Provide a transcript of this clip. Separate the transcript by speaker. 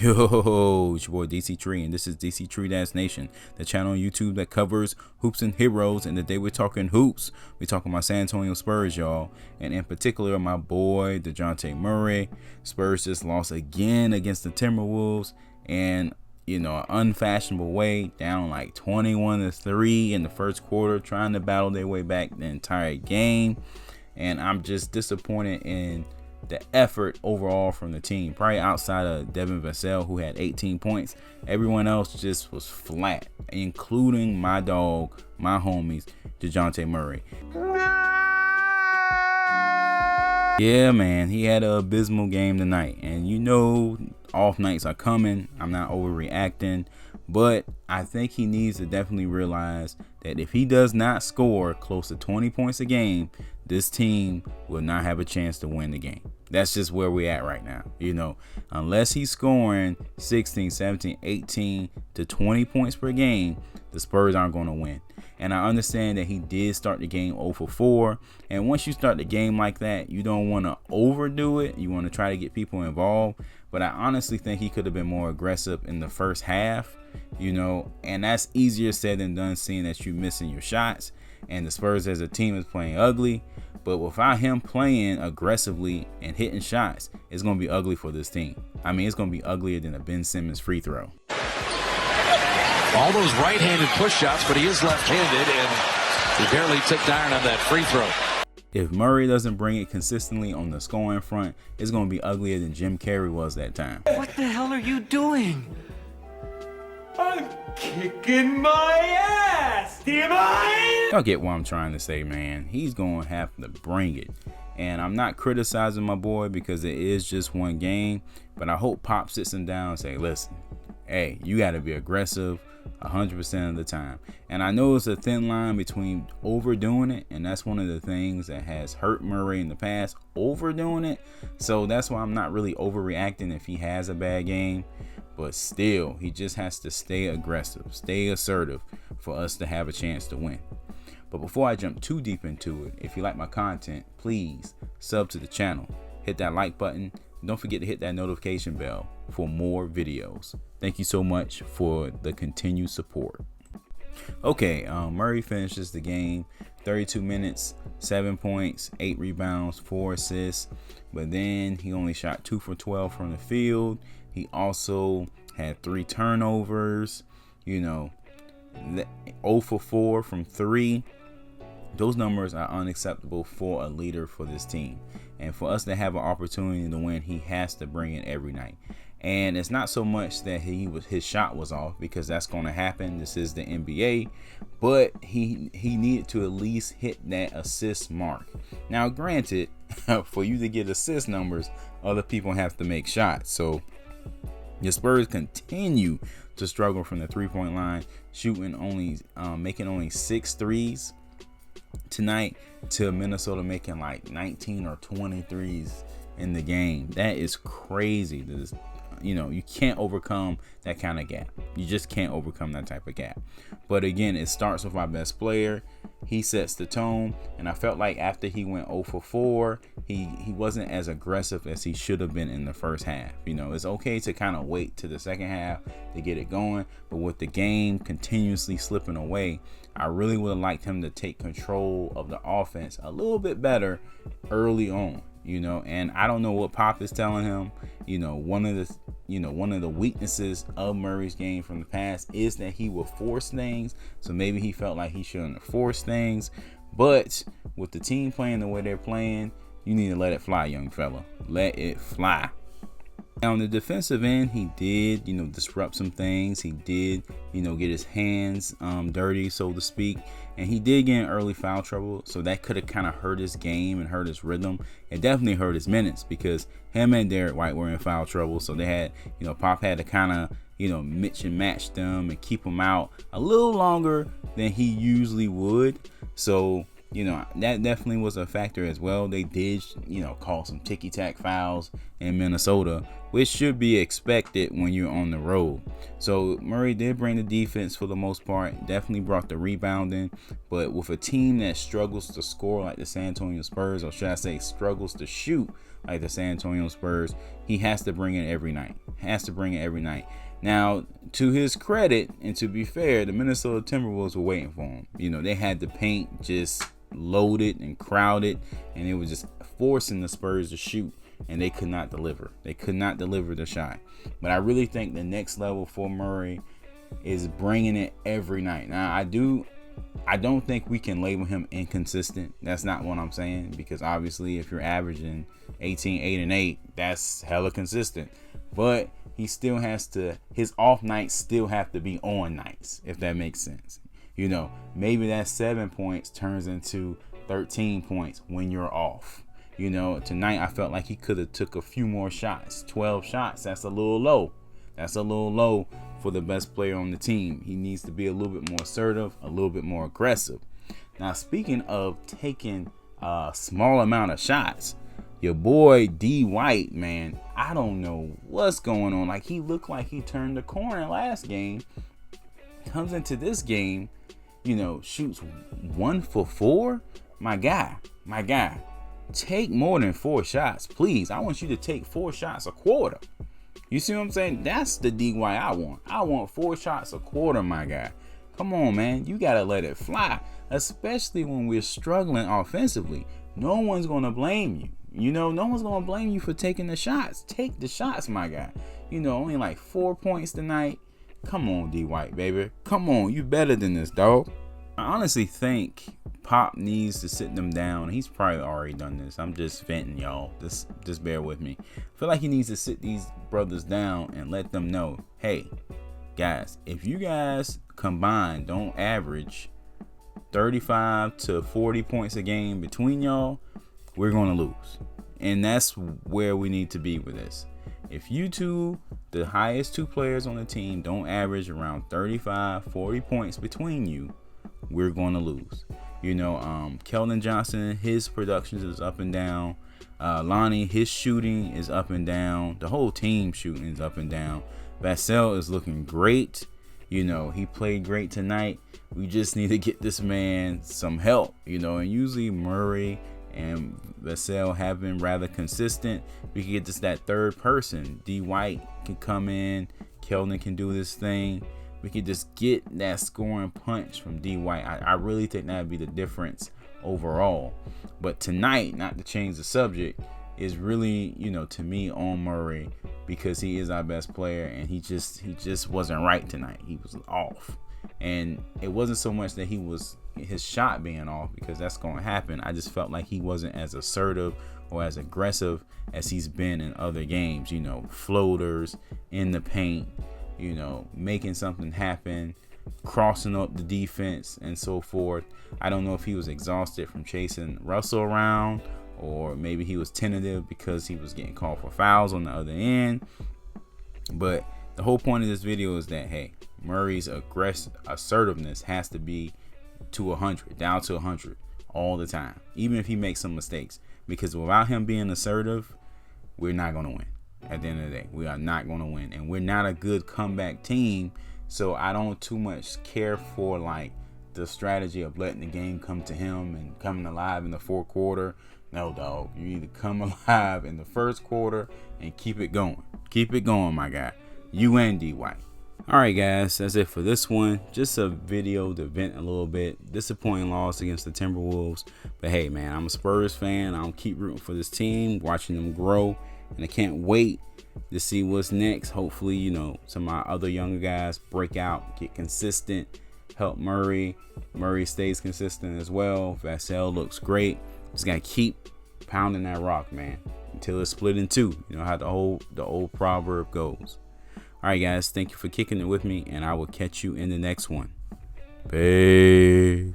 Speaker 1: Yo, it's your boy Dctree, and this is Dctree-Nation, the channel on YouTube that covers hoops and heroes. And today we're talking hoops. We're talking about San Antonio Spurs, y'all, and in particular my boy Dejounte Murray. Spurs just lost again against the Timberwolves, and an unfashionable way, down like 21-3 in the first quarter, trying to battle their way back the entire game. And I'm just disappointed in the effort overall from the team. Probably outside of Devin Vassell, who had 18 points, everyone else just was flat, including my dog, my homies, Dejounte Murray. Yeah, man, he had an abysmal game tonight, and off nights are coming. I'm not overreacting, but I think he needs to definitely realize that if he does not score close to 20 points a game, this team will not have a chance to win the game. That's just where we're at right now. Unless he's scoring 16, 17, 18 to 20 points per game, the Spurs aren't going to win. And I understand that he did start the game 0 for 4. And once you start the game like that, you don't want to overdo it. You want to try to get people involved. But I honestly think he could have been more aggressive in the first half, and that's easier said than done, seeing that you're missing your shots. And the Spurs as a team is playing ugly. But without him playing aggressively and hitting shots, it's going to be ugly for this team. I mean, it's going to be uglier than a Ben Simmons free throw.
Speaker 2: All those right-handed push shots, but he is left-handed, and he barely took iron on that free throw.
Speaker 1: If Murray doesn't bring it consistently on the scoring front, it's going to be uglier than Jim Carrey was that time.
Speaker 3: What the hell are you doing? I'm kicking my ass, damn I!
Speaker 1: Y'all get what I'm trying to say, man. He's going to have to bring it. And I'm not criticizing my boy because it is just one game, but I hope Pop sits him down and say, listen, hey, you got to be aggressive 100% of the time. And I know it's a thin line between overdoing it, and that's one of the things that has hurt Murray in the past, overdoing it. So that's why I'm not really overreacting if he has a bad game. But still, he just has to stay aggressive, stay assertive for us to have a chance to win. But before I jump too deep into it, if you like my content, please sub to the channel, hit that like button, and don't forget to hit that notification bell for more videos. Thank you so much for the continued support. Okay, Murray finishes the game, 32 minutes, 7 points, 8 rebounds, 4 assists, but then he only shot 2 for 12 from the field. He also had 3 turnovers, 0 for 4 from 3. Those numbers are unacceptable for a leader for this team. And for us to have an opportunity to win, he has to bring it every night. And it's not so much that his shot was off, because that's going to happen. This is the NBA. But he needed to at least hit that assist mark. Now, granted, for you to get assist numbers, other people have to make shots. So the Spurs continue to struggle from the three-point line, making only 6 threes tonight, to Minnesota making like 19 or 20 threes in the game. That is crazy. You can't overcome that kind of gap. You just can't overcome that type of gap. But again, it starts with our best player. He sets the tone, and I felt like after he went 0 for 4, he wasn't as aggressive as he should have been in the first half. It's okay to kind of wait to the second half to get it going, but with the game continuously slipping away, I really would have liked him to take control of the offense a little bit better early on. And I don't know what Pop is telling him. One of the weaknesses of Murray's game from the past is that he will force things. So maybe he felt like he shouldn't have forced things. But with the team playing the way they're playing, you need to let it fly, young fella. Let it fly. Now, on the defensive end, he did, disrupt some things. He did, get his hands dirty, so to speak. And he did get in early foul trouble, so that could have kind of hurt his game and hurt his rhythm. It definitely hurt his minutes, because him and Derek White were in foul trouble. So they had, Pop had to kind of, mix and match them and keep them out a little longer than he usually would. So you know, that definitely was a factor as well. They did, you know, call some ticky-tack fouls in Minnesota, which should be expected when you're on the road. So Murray did bring the defense for the most part, definitely brought the rebounding, but with a team that struggles to score like the San Antonio Spurs, or should I say struggles to shoot like the San Antonio Spurs, he has to bring it every night. Now, to his credit, and to be fair, the Minnesota Timberwolves were waiting for him. You know, they had the paint just loaded and crowded, and it was just forcing the Spurs to shoot, and they could not deliver. They could not deliver the shot. But I really think the next level for Murray is bringing it every night. Now, I don't think we can label him inconsistent. That's not what I'm saying, because obviously if you're averaging 18, 8, and 8, that's hella consistent. But he still has to, his off nights still have to be on nights, if that makes sense. You know, maybe that 7 points turns into 13 points when you're off. You know, tonight I felt like he could have took a few more shots. 12 shots, that's a little low. That's a little low for the best player on the team. He needs to be a little bit more assertive, a little bit more aggressive. Now, speaking of taking a small amount of shots, your boy D White, man, I don't know what's going on. Like, he looked like he turned the corner last game. Comes into this game, you know, shoots 1 for 4. My guy, take more than 4 shots, please. I want you to take 4 shots a quarter. You see what I'm saying? That's the D White I want. I want 4 shots a quarter, my guy. Come on, man. You got to let it fly, especially when we're struggling offensively. No one's going to blame you. You know, no one's going to blame you for taking the shots. Take the shots, my guy. You know, only like 4 points tonight. Come on, D White, baby. Come on. You better than this, dog. I honestly think Pop needs to sit them down. He's probably already done this. I'm just venting, y'all. Just bear with me. I feel like he needs to sit these brothers down and let them know, hey, guys, if you guys combined don't average 35 to 40 points a game between y'all, we're going to lose. And that's where we need to be with this. If you two, the highest 2 players on the team, don't average around 35, 40 points between you, we're going to lose. You know, Keldon Johnson, his productions is up and down. Lonnie, his shooting is up and down. The whole team shooting is up and down. Vassell is looking great. You know, he played great tonight. We just need to get this man some help, you know, and usually Murray and Vassell have been rather consistent. We can get just that third person. D White can come in. Keldon can do this thing. We could just get that scoring punch from D White. I really think that would be the difference overall. But tonight, not to change the subject, is really, you know, to me on Murray, because he is our best player, and he just wasn't right tonight. He was off. And it wasn't so much that he was his shot being off, because that's going to happen. I just felt like he wasn't as assertive or as aggressive as he's been in other games. You know, floaters in the paint, you know, making something happen, crossing up the defense and so forth. I don't know if he was exhausted from chasing Russell around, or maybe he was tentative because he was getting called for fouls on the other end. But the whole point of this video is that, hey, Murray's assertiveness has to be to 100, down to 100 all the time, even if he makes some mistakes, because without him being assertive, we're not going to win. At the end of the day, we are not going to win, and we're not a good comeback team. So I don't too much care for like the strategy of letting the game come to him and coming alive in the fourth quarter. No, dog, you need to come alive in the first quarter and keep it going. Keep it going, my guy. You and D White. All right, guys, that's it for this one. Just a video to vent a little bit. Disappointing loss against the Timberwolves, but hey, man, I'm a Spurs fan. I'll keep rooting for this team, watching them grow, and I can't wait to see what's next. Hopefully, you know, some of my other younger guys break out, get consistent, help Murray. Murray stays consistent as well. Vassell looks great. Just gotta keep pounding that rock, man, until it's split in two. You know how the old proverb goes. All right, guys, thank you for kicking it with me, and I will catch you in the next one. Peace.